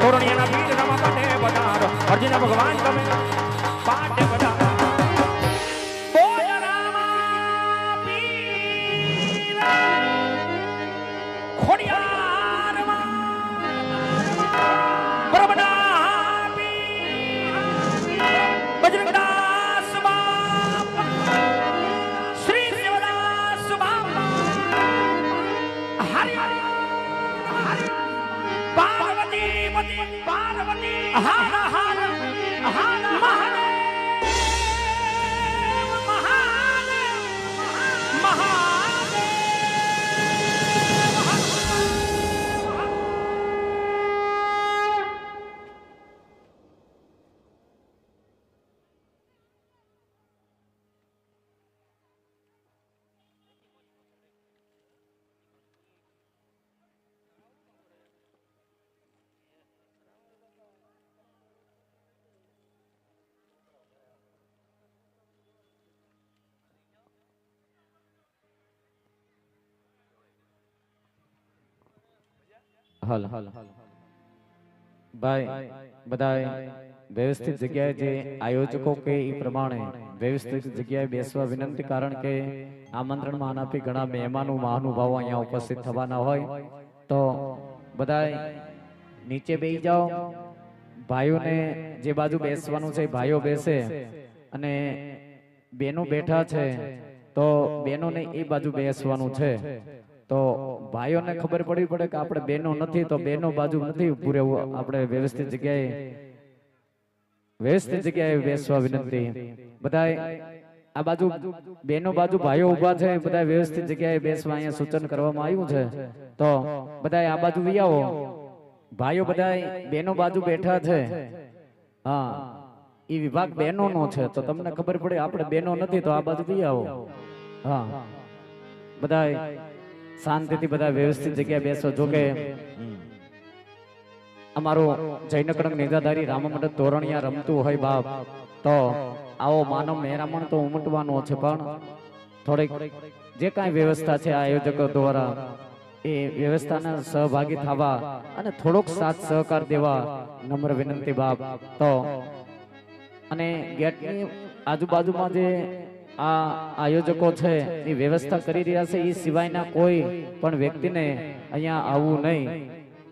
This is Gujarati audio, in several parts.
તોરણિયાના વીર રમા પાટે પધારો અર્જુન ભગવાન તમે પાટે પધારો હાલ ભાઈ બધાય વ્યવસ્થિત જગ્યાએ જે આયોજકો કે એ પ્રમાણે વ્યવસ્થિત જગ્યાએ બેસવા વિનંતી, કારણ કે આમંત્રણમાં આપી ઘણા મહેમાનો મહાનુભાવો અહીંયા ઉપસ્થિત થવાના હોય તો બધાય નીચે બેસી જાઓ. ભાઈઓને જે બાજુ બેસવાનું છે ભાઈઓ બેસે અને બેનો બેઠા છે તો બેનોને એ બાજુ બેસવાનું છે. તો ભાઈઓને ખબર પડવી પડે કે આપણે બેનો નથી તો બેનો બાજુ નથી ઉભું રહેવું, આપણે વ્યવસ્થિત જગ્યાએ બેસવા વિનંતી. બધાય આ બાજુ બેનો બાજુ ભાઈઓ ઉભા છે, બધા વ્યવસ્થિત જગ્યાએ બેસવા અહીંયા સૂચન કરવામાં આવ્યું છે. તો બધાય આ બાજુ વી આવો. ભાઈઓ બધાય બેનો બાજુ બેઠા છે, હા એ વિભાગ બેનો નો છે તો તમને ખબર પડે આપણે બેનો નથી તો આ બાજુ વી આવો. હા બધાય શાંતિથી બધા વ્યવસ્થિત જગ્યાએ બેસો. જો કે અમારું જયનકરંગ નેજાધારી રામમંડળ તોરણિયા રમતું હોય બાપ તો આવો માનવ મહેરામણ તો ઉમટવાનો છે, પણ થોડીક જે કાંઈ વ્યવસ્થા છે આયોજકો દ્વારા એ વ્યવસ્થાના સહભાગી થવા અને થોડોક સાથ સહકાર દેવા નમ્ર વિનંતી બાપ. તો અને ગેટની આજુબાજુમાં જે આ આયોજકો છે એ વ્યવસ્થા કરી રહ્યા છે, એ સિવાયના કોઈ પણ વ્યક્તિને અહીંયા આવવું નહીં,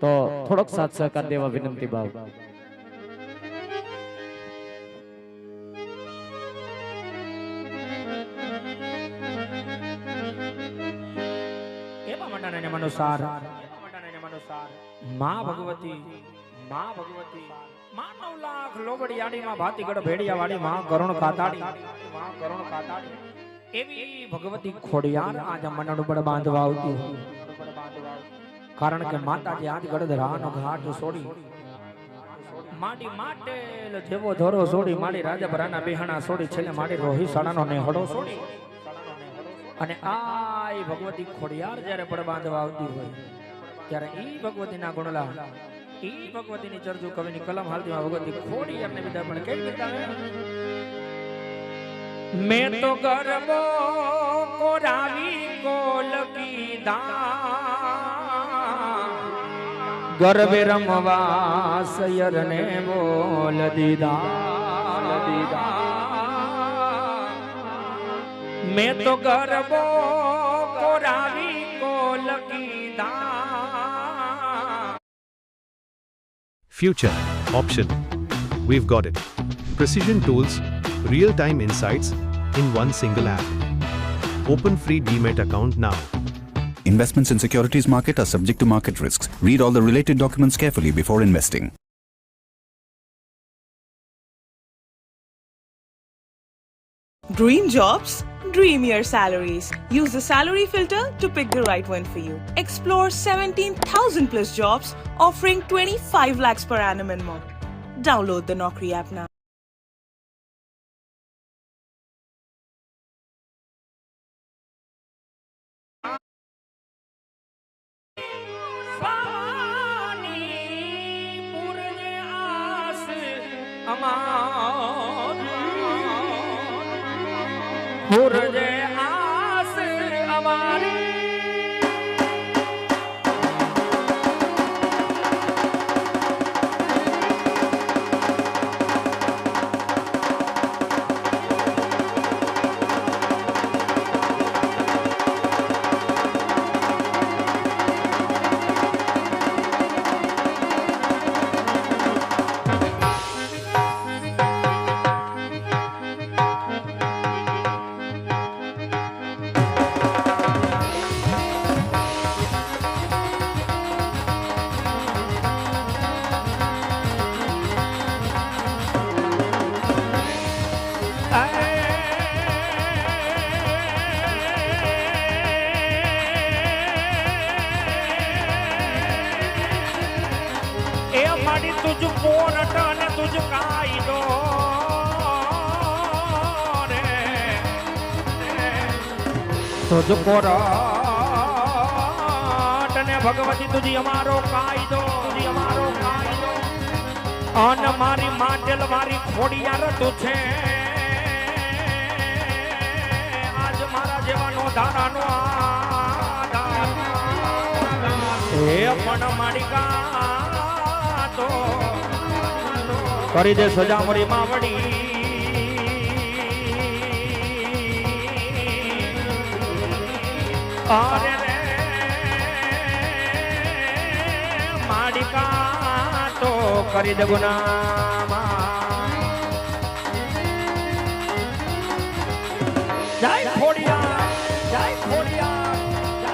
તો થોડોક સાથ સહકાર દેવા વિનંતી બાપ. માં ભગવતી માં 9 લાખ લોબડિયાડીમાં ભાતીગઢ ભેડિયાવાડી માં કરુણ કાતાડી એવી ભગવતી ખોડિયાર આજ મંડળ ઉપર બાંધવા આવતી હોય. કારણ કે માતાજી આજ ગઢધરાનો ઘાટ છોડી માડી માટેલ જેવો ધોરો છોડી માડી રાજાભરાના બેહણા છોડી છેલ્લે માડી રોહિસાણાનો નેહડો છોડી અને આ ભગવતી ખોડિયાર જ્યારે પણ બાંધવા આવતી હોય ત્યારે ઈ ભગવતીના ગુણલા ઈ ભગવતીની ચરજુ કવિની કલમ હાલતીમાં ભગવતી ખોડિયારને બધા પણ કઈ બતાવે. મેં તો ગરબો કોરાવી કોલ કીધા ગરબે રમવા સયરને બોલ દીધા. મેં તો ગરબો કોરાવી કોલ કીધા. Future option. We've got it. Precision tools, real-time insights in one single app. Open free Demat account now. Investments in securities market are subject to market risks. Read all the related documents carefully before investing. Dream jobs? Dream your salaries. Use the salary filter to pick the right one for you. Explore 17,000 plus jobs offering 25 lakhs per annum and more. Download the Naukri app now. પૂરજે આસ અમારી તુજકો રાટ ને ભગવતી તુજી અમારો કાયદો, તુજી અમારો કાયદો. અન મારી માટેલ મારી ખોડિયાર તું છે. આજ મારા જેવાનો ધારાનો આધાર. હે પણ માડિકા તો કરી દે સજા મરી માવડી. અરે રે માડિકા તો કરી દે ગુનામાં. જય ખોડિયાર, જય ખોડિયાર, જય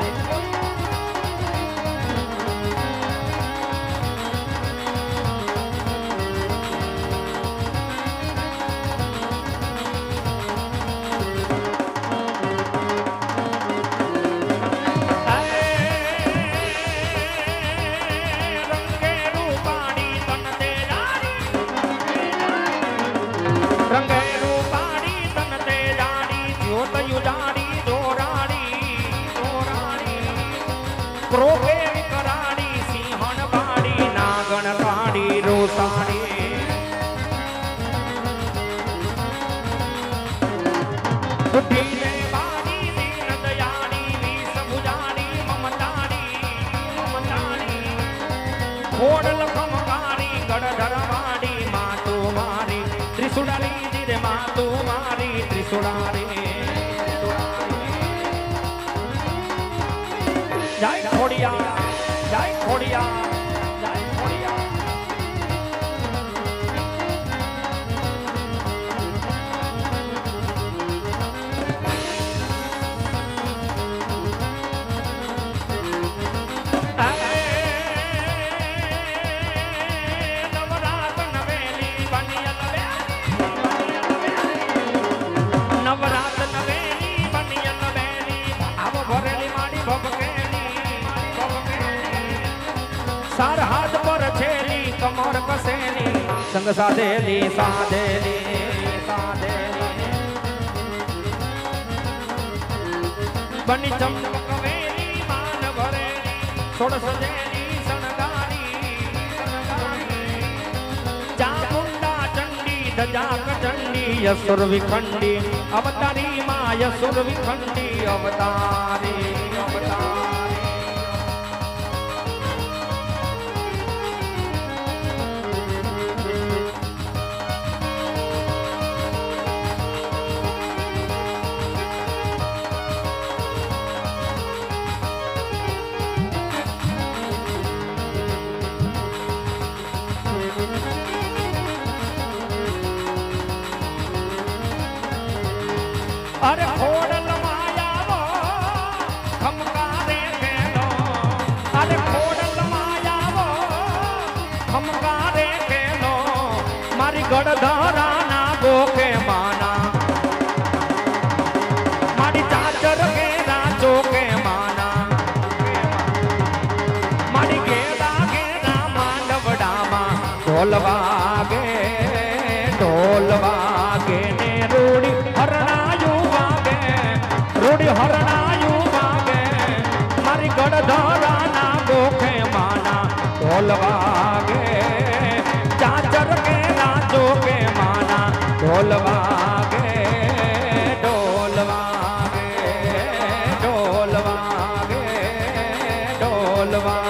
ખોડલ ખમકારી ગડધર વાડી માતુ મારી ત્રિશુડાલી જીરે માતુ મારી ત્રિશુડારી. જય ખોડિયાર, જય ખોડિયાર, જય ખોડિયાર. સાર હાથ પર છેલી કમર કસેલી સંગ સાધેલી સાધેલી સાધેલી બની ચમક વેલી માન ભરેલી છોડ સજેલી શણગારી ચામુંડા ચંડી દજાક ચંડી યસુર વિખંડી અવતારી માં યસુર વિખંડી અવતારી અવતારી. અરે ખોડલ માયાવો ખમકારે ખેલો. અરે ખોડલ માયાવો ખમકારે ખેલો. મારી ગડધરાના ગોખે માના મારી ચાચર કે રાજો કે માના મારી ગેડા ગેડા માંડવડામાં ઢોલ વાગે ઢોલ વાગે ને રૂડી હરણાયું રૂડી હરણાયું વાગે મારી ગડધરાના ગોખે માના ઢોલ વાગે ચાચર કે રાજો કે માના ઢોલ વાગે ઢોલ વાગે ઢોલ વાગે ઢોલ વાગે.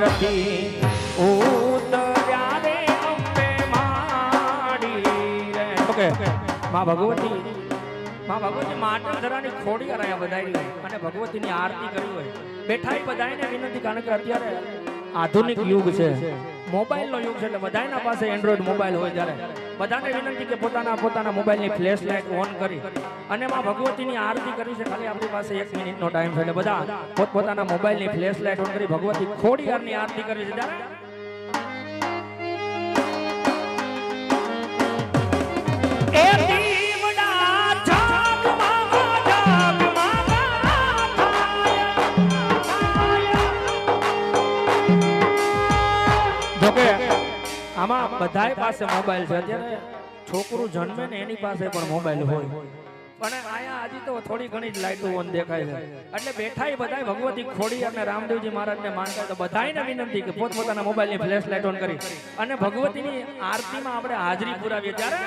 પરથી ઉતર્યા રે અંબે માડી રે. ઓકે માં ભગવતી માતા ધરાની ખોડી કરાયા બધાય અને ભગવતીની આરતી કરી હોય બેઠા બધાને વિનંતી, કારણ કે અત્યારે આધુનિક યુગ છે, મોબાઈલનો યુગ છે, એટલે બધાના પાસે એન્ડ્રોઈડ મોબાઈલ હોય. જ્યારે બધાને વિનંતી કે પોતાના મોબાઈલની ફ્લેશ લાઇટ ઓન કરી અને માં ભગવતીની આરતી કરી છે. ખાલી આપણી પાસે 1 મિનિટનો ટાઈમ છે એટલે બધા પોતાના મોબાઈલની ફ્લેશ લાઇટ ઓન કરી ભગવતી ખોડિયારની આરતી કરી છે. ત્યારે જોકે આમાં બધાય પાસે મોબાઈલ છે. અત્યારે છોકરું જન્મે ને એની પાસે પણ મોબાઈલ હોય, પણ આયા હજી તો થોડી ઘણી જ લાઈટો ઓન દેખાય છે. એટલે બેઠાય બધાય ભગવતી ખોડિયાર અને રામદેવજી મહારાજને માનતા, તો બધાયને વિનંતી કે પોતપોતાના મોબાઈલની ફ્લેશ લાઈટ ઓન કરી અને ભગવતીની આરતીમાં આપણે હાજરી પુરાવીએ. ત્યારે